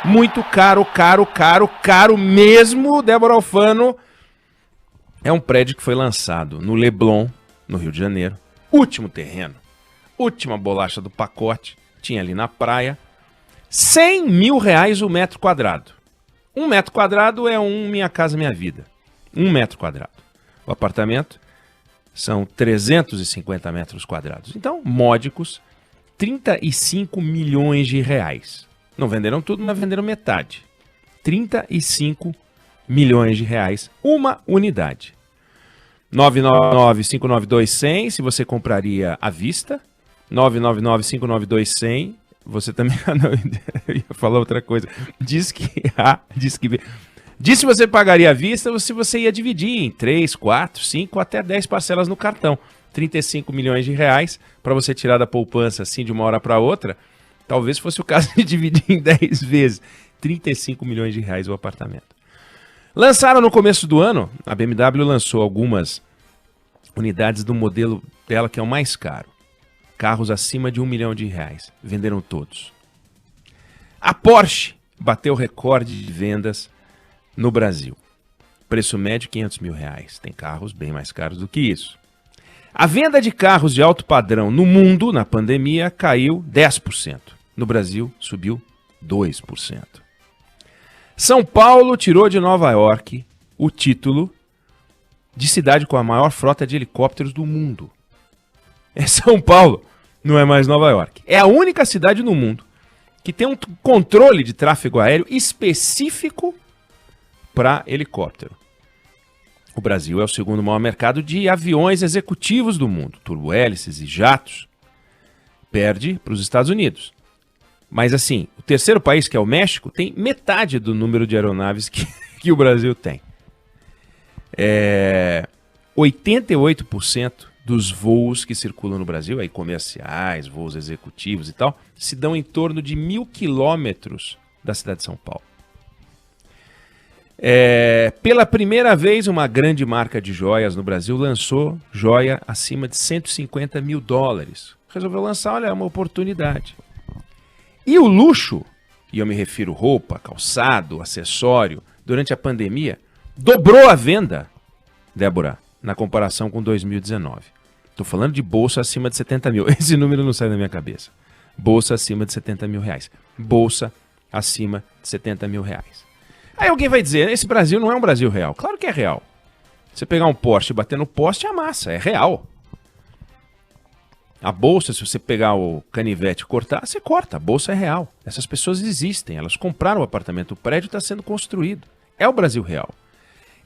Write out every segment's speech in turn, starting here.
Muito caro, caro mesmo, Débora Alfano. É um prédio que foi lançado no Leblon, no Rio de Janeiro. Último terreno, última bolacha do pacote. Tinha ali na praia. R$100 mil o metro quadrado. 1 metro quadrado é Minha Casa Minha Vida. 1 metro quadrado. O apartamento são 350 metros quadrados. Então, módicos, R$35 milhões. Não venderam tudo, mas venderam metade. R$35 milhões, uma unidade. 999-592-100, se você compraria à vista. 999-592-100. Você também... Não, eu ia falar outra coisa. Diz que B. Diz se você pagaria à vista ou se você ia dividir em 3, 4, 5 até 10 parcelas no cartão. R$35 milhões para você tirar da poupança assim de uma hora para outra. Talvez fosse o caso de dividir em 10 vezes. R$35 milhões o apartamento. Lançaram no começo do ano, a BMW lançou algumas unidades do modelo dela que é o mais caro. Carros acima de R$1 milhão. Venderam todos. A Porsche bateu recorde de vendas no Brasil. Preço médio R$500 mil. Tem carros bem mais caros do que isso. A venda de carros de alto padrão no mundo, na pandemia, caiu 10%. No Brasil, subiu 2%. São Paulo tirou de Nova York o título de cidade com a maior frota de helicópteros do mundo. É São Paulo, não é mais Nova York. É a única cidade no mundo que tem um controle de tráfego aéreo específico para helicóptero. O Brasil é o segundo maior mercado de aviões executivos do mundo, turbohélices e jatos. Perde para os Estados Unidos. Mas assim, o terceiro país, que é o México, tem metade do número de aeronaves que o Brasil tem. 88% dos voos que circulam no Brasil, aí comerciais, voos executivos e tal, se dão em torno de 1.000 quilômetros da cidade de São Paulo. Pela primeira vez, uma grande marca de joias no Brasil lançou joia acima de $150 mil. Resolveu lançar, olha, é uma oportunidade. E o luxo, e eu me refiro roupa, calçado, acessório, durante a pandemia, dobrou a venda, Débora, na comparação com 2019. Estou falando de bolsa acima de 70 mil. Esse número não sai da minha cabeça. Bolsa acima de 70 mil reais. Bolsa acima de 70 mil reais. Aí alguém vai dizer, esse Brasil não é um Brasil real. Claro que é real. Você pegar um poste e bater no poste, amassa, é real. A bolsa, se você pegar o canivete e cortar, você corta. A bolsa é real. Essas pessoas existem. Elas compraram o apartamento. O prédio está sendo construído. É o Brasil real.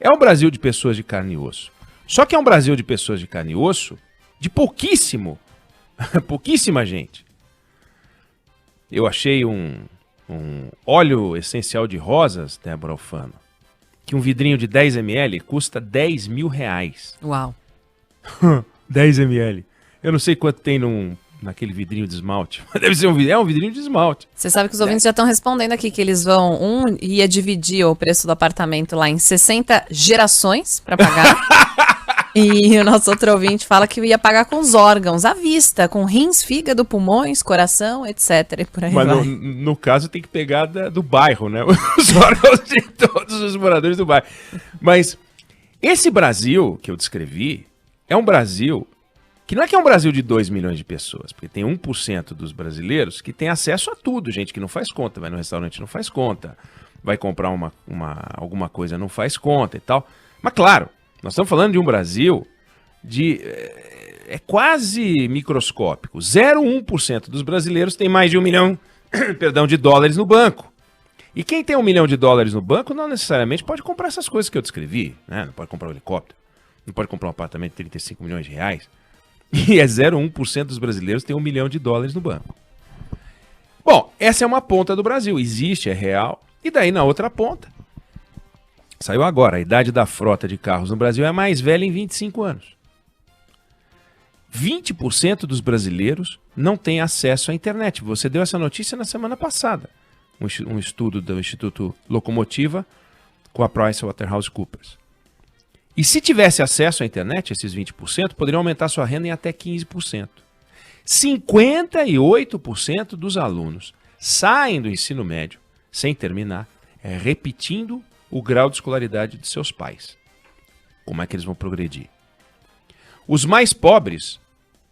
É um Brasil de pessoas de carne e osso. Só que é um Brasil de pessoas de carne e osso de pouquíssima gente. Eu achei um óleo essencial de rosas, Débora Alfano, que um vidrinho de 10 ml custa R$10 mil. Uau. 10 ml. Eu não sei quanto tem naquele vidrinho de esmalte. Deve ser um vidrinho de esmalte. Você sabe que os ouvintes já estão respondendo aqui que eles ia dividir o preço do apartamento lá em 60 gerações para pagar. E o nosso outro ouvinte fala que ia pagar com os órgãos, à vista, com rins, fígado, pulmões, coração, etc. E por aí Mas vai. No caso tem que pegar do bairro, né? Os órgãos de todos os moradores do bairro. Mas esse Brasil que eu descrevi é um Brasil que não é que é um Brasil de 2 milhões de pessoas, porque tem 1% dos brasileiros que tem acesso a tudo, gente que não faz conta, vai no restaurante não faz conta, vai comprar alguma coisa não faz conta e tal. Mas claro, nós estamos falando de um Brasil é quase microscópico. 0,1% dos brasileiros tem mais de 1 milhão de dólares no banco. E quem tem $1 milhão no banco não necessariamente pode comprar essas coisas que eu descrevi, né? Não pode comprar um helicóptero, não pode comprar um apartamento de 35 milhões de reais. E 0,1% dos brasileiros tem $1 milhão no banco. Bom, essa é uma ponta do Brasil. Existe, é real. E daí na outra ponta, saiu agora, a idade da frota de carros no Brasil é a mais velha em 25 anos. 20% dos brasileiros não têm acesso à internet. Você deu essa notícia na semana passada. Um estudo do Instituto Locomotiva com a PricewaterhouseCoopers. E se tivesse acesso à internet, esses 20%, poderiam aumentar sua renda em até 15%. 58% dos alunos saem do ensino médio sem terminar, repetindo o grau de escolaridade de seus pais. Como é que eles vão progredir? Os mais pobres,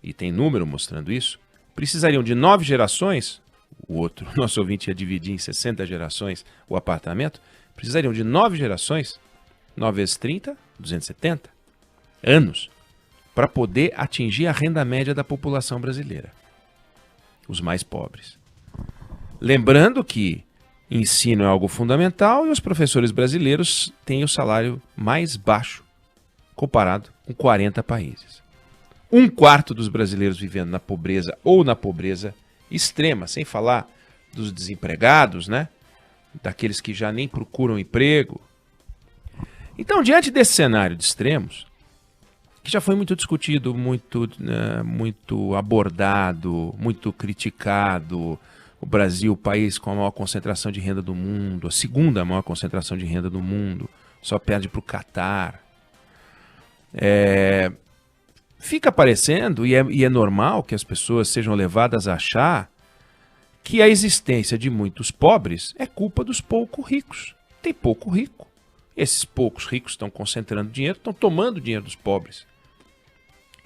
e tem número mostrando isso, precisariam de 9 gerações, nosso ouvinte ia dividir em 60 gerações o apartamento, precisariam de 9 gerações, 9 vezes 30, 270 anos, para poder atingir a renda média da população brasileira. Os mais pobres. Lembrando que ensino é algo fundamental e os professores brasileiros têm o salário mais baixo comparado com 40 países. 1/4 dos brasileiros vivendo na pobreza ou na pobreza extrema, sem falar dos desempregados, né? Daqueles que já nem procuram emprego. Então, diante desse cenário de extremos, que já foi muito discutido, muito abordado, muito criticado, o Brasil, o país com a maior concentração de renda do mundo, a segunda maior concentração de renda do mundo, só perde para o Catar. Fica parecendo, e é normal que as pessoas sejam levadas a achar que a existência de muitos pobres é culpa dos pouco ricos. Tem pouco rico. Esses poucos ricos estão concentrando dinheiro, estão tomando dinheiro dos pobres.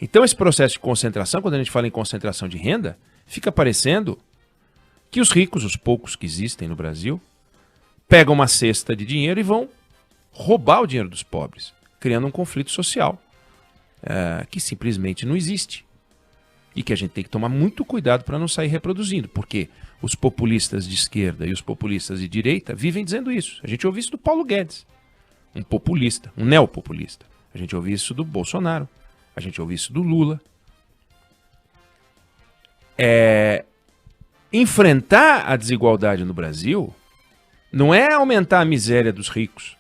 Então esse processo de concentração, quando a gente fala em concentração de renda, fica parecendo que os ricos, os poucos que existem no Brasil, pegam uma cesta de dinheiro e vão roubar o dinheiro dos pobres, criando um conflito social que simplesmente não existe. E que a gente tem que tomar muito cuidado para não sair reproduzindo, porque os populistas de esquerda e os populistas de direita vivem dizendo isso. A gente ouve isso do Paulo Guedes, um populista, um neopopulista. A gente ouve isso do Bolsonaro, a gente ouve isso do Lula. Enfrentar a desigualdade no Brasil não é aumentar a miséria dos ricos,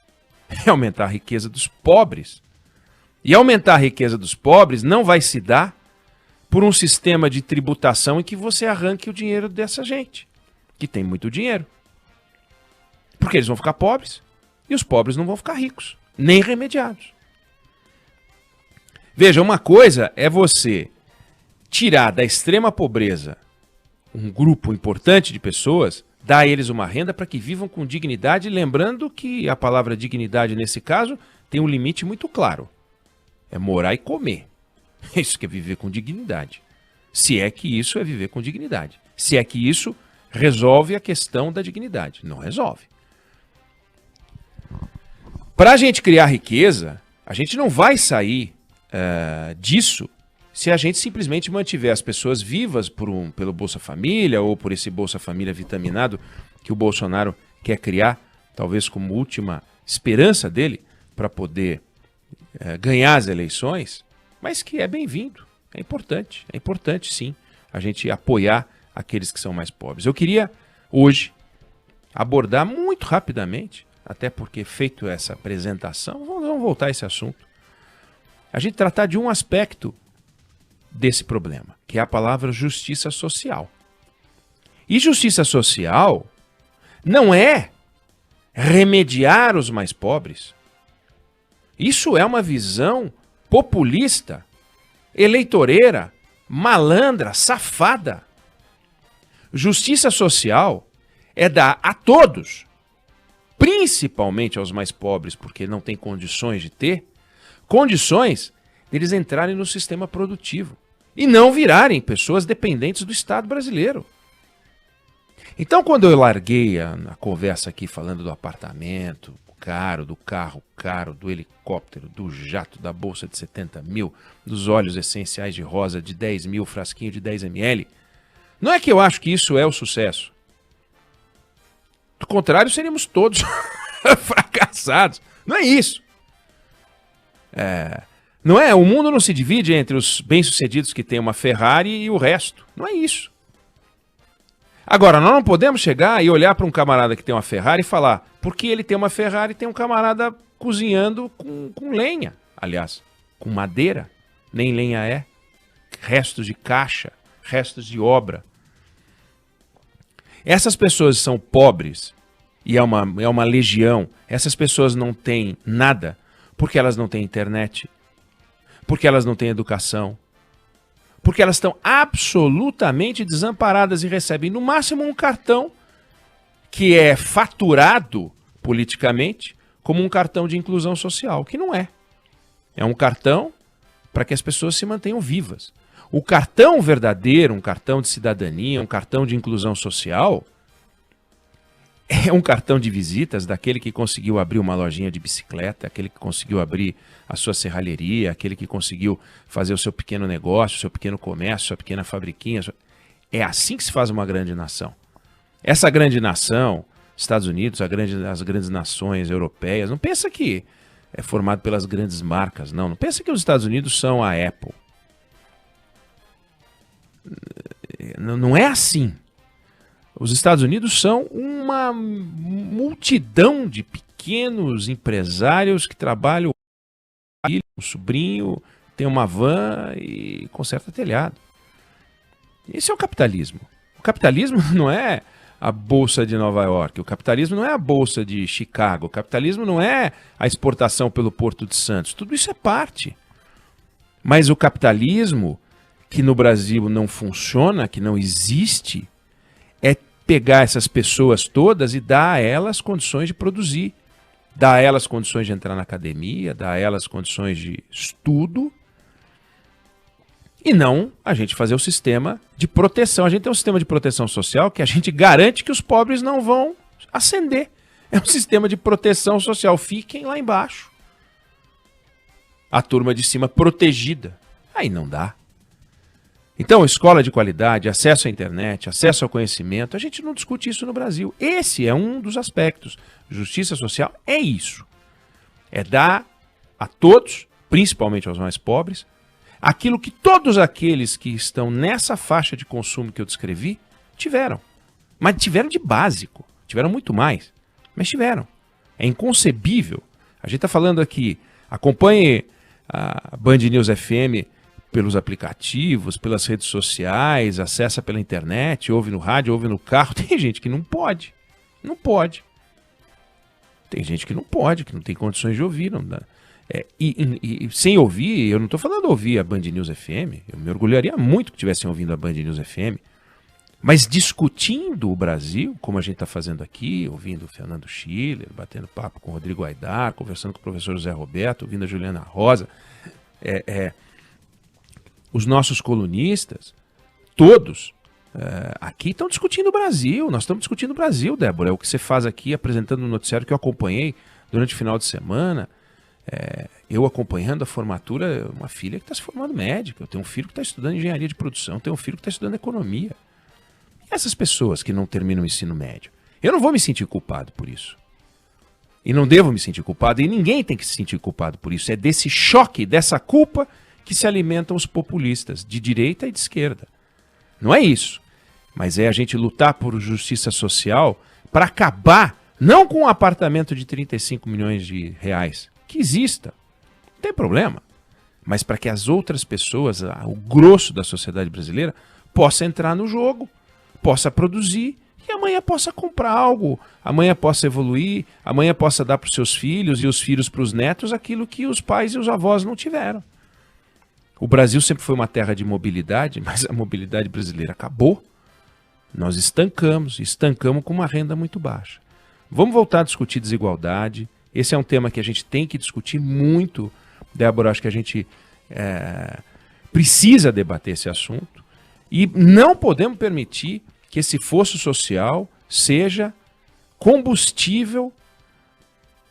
é aumentar a riqueza dos pobres. E aumentar a riqueza dos pobres não vai se dar por um sistema de tributação em que você arranque o dinheiro dessa gente, que tem muito dinheiro. Porque eles vão ficar pobres e os pobres não vão ficar ricos, nem remediados. Veja, uma coisa é você tirar da extrema pobreza um grupo importante de pessoas, dar a eles uma renda para que vivam com dignidade, lembrando que a palavra dignidade nesse caso tem um limite muito claro. É morar e comer. Isso que é viver com dignidade. Se é que isso é viver com dignidade. Se é que isso resolve a questão da dignidade. Não resolve. Para a gente criar riqueza, a gente não vai sair disso se a gente simplesmente mantiver as pessoas vivas pelo Bolsa Família ou por esse Bolsa Família vitaminado que o Bolsonaro quer criar, talvez como última esperança dele para poder ganhar as eleições, mas que é bem-vindo, é importante sim a gente apoiar aqueles que são mais pobres. Eu queria hoje abordar muito rapidamente, até porque feito essa apresentação, vamos voltar a esse assunto, a gente tratar de um aspecto desse problema, que é a palavra justiça social. E justiça social não é remediar os mais pobres. Isso é uma visão populista, eleitoreira, malandra, safada. Justiça social é dar a todos, principalmente aos mais pobres, porque não têm condições de ter, condições deles entrarem no sistema produtivo e não virarem pessoas dependentes do Estado brasileiro. Então, quando eu larguei a conversa aqui falando do apartamento caro, do carro caro, do helicóptero, do jato, da bolsa de 70 mil, dos óleos essenciais de rosa de 10 mil, frasquinho de 10 ml, não é que eu acho que isso é o sucesso. Do contrário, seríamos todos fracassados. Não é isso. Não é? O mundo não se divide entre os bem-sucedidos que têm uma Ferrari e o resto. Não é isso. Agora, nós não podemos chegar e olhar para um camarada que tem uma Ferrari e falar porque ele tem uma Ferrari e tem um camarada cozinhando com lenha. Aliás, com madeira. Nem lenha é. Restos de caixa, restos de obra. Essas pessoas são pobres e é uma legião. Essas pessoas não têm nada porque elas não têm internet, porque elas não têm educação, porque elas estão absolutamente desamparadas e recebem no máximo um cartão que é faturado politicamente como um cartão de inclusão social, que não é. É um cartão para que as pessoas se mantenham vivas. O cartão verdadeiro, um cartão de cidadania, um cartão de inclusão social, é um cartão de visitas daquele que conseguiu abrir uma lojinha de bicicleta, aquele que conseguiu abrir a sua serralheria, aquele que conseguiu fazer o seu pequeno negócio, o seu pequeno comércio, sua pequena fabriquinha. É assim que se faz uma grande nação. Essa grande nação, Estados Unidos, as grandes nações europeias, não pensa que é formado pelas grandes marcas, não. Não pensa que os Estados Unidos são a Apple. Não é assim. Os Estados Unidos são uma multidão de pequenos empresários que trabalham, um sobrinho, tem uma van e conserta telhado. Esse é o capitalismo. O capitalismo não é a Bolsa de Nova York, o capitalismo não é a Bolsa de Chicago, o capitalismo não é a exportação pelo Porto de Santos. Tudo isso é parte. Mas o capitalismo, que no Brasil não funciona, que não existe, é pegar essas pessoas todas e dar a elas condições de produzir, dar a elas condições de entrar na academia, dar a elas condições de estudo, e não a gente fazer o sistema de proteção. A gente tem um sistema de proteção social que a gente garante que os pobres não vão ascender. É um sistema de proteção social. Fiquem lá embaixo. A turma de cima protegida. Aí não dá. Então, escola de qualidade, acesso à internet, acesso ao conhecimento, a gente não discute isso no Brasil. Esse é um dos aspectos. Justiça social é isso. É dar a todos, principalmente aos mais pobres, aquilo que todos aqueles que estão nessa faixa de consumo que eu descrevi tiveram. Mas tiveram de básico. Tiveram muito mais. Mas tiveram. É inconcebível. A gente está falando aqui, acompanhe a Band News FM pelos aplicativos, pelas redes sociais, acessa pela internet, ouve no rádio, ouve no carro. Tem gente que não pode. Não pode. Tem gente que não pode, que não tem condições de ouvir. Não dá. E sem ouvir, eu não estou falando ouvir a Band News FM, eu me orgulharia muito que estivessem ouvindo a Band News FM, mas discutindo o Brasil, como a gente está fazendo aqui, ouvindo o Fernando Schiller, batendo papo com o Rodrigo Aidar, conversando com o professor José Roberto, ouvindo a Juliana Rosa, os nossos colunistas, todos aqui estão discutindo o Brasil, nós estamos discutindo o Brasil, Débora, é o que você faz aqui apresentando no noticiário que eu acompanhei durante o final de semana. Eu acompanhando a formatura, uma filha que está se formando médica, eu tenho um filho que está estudando engenharia de produção, eu tenho um filho que está estudando economia. E essas pessoas que não terminam o ensino médio, eu não vou me sentir culpado por isso. E não devo me sentir culpado, e ninguém tem que se sentir culpado por isso. É desse choque, dessa culpa, que se alimentam os populistas, de direita e de esquerda. Não é isso. Mas é a gente lutar por justiça social para acabar, não com um apartamento de 35 milhões de reais, que exista, não tem problema, mas para que as outras pessoas, o grosso da sociedade brasileira, possa entrar no jogo, possa produzir e amanhã possa comprar algo, amanhã possa evoluir, amanhã possa dar para os seus filhos e os filhos para os netos aquilo que os pais e os avós não tiveram. O Brasil sempre foi uma terra de mobilidade, mas a mobilidade brasileira acabou. Nós estancamos com uma renda muito baixa. Vamos voltar a discutir desigualdade. Esse é um tema que a gente tem que discutir muito, Débora, acho que a gente precisa debater esse assunto e não podemos permitir que esse fosso social seja combustível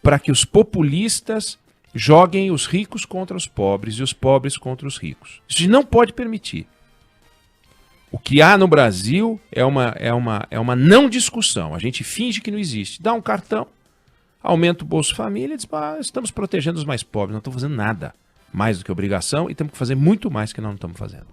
para que os populistas joguem os ricos contra os pobres e os pobres contra os ricos. Isso a gente não pode permitir. O que há no Brasil é uma não discussão. A gente finge que não existe. Dá um cartão, aumenta o Bolsa Família e diz, estamos protegendo os mais pobres, não estamos fazendo nada mais do que obrigação e temos que fazer muito mais que nós não estamos fazendo.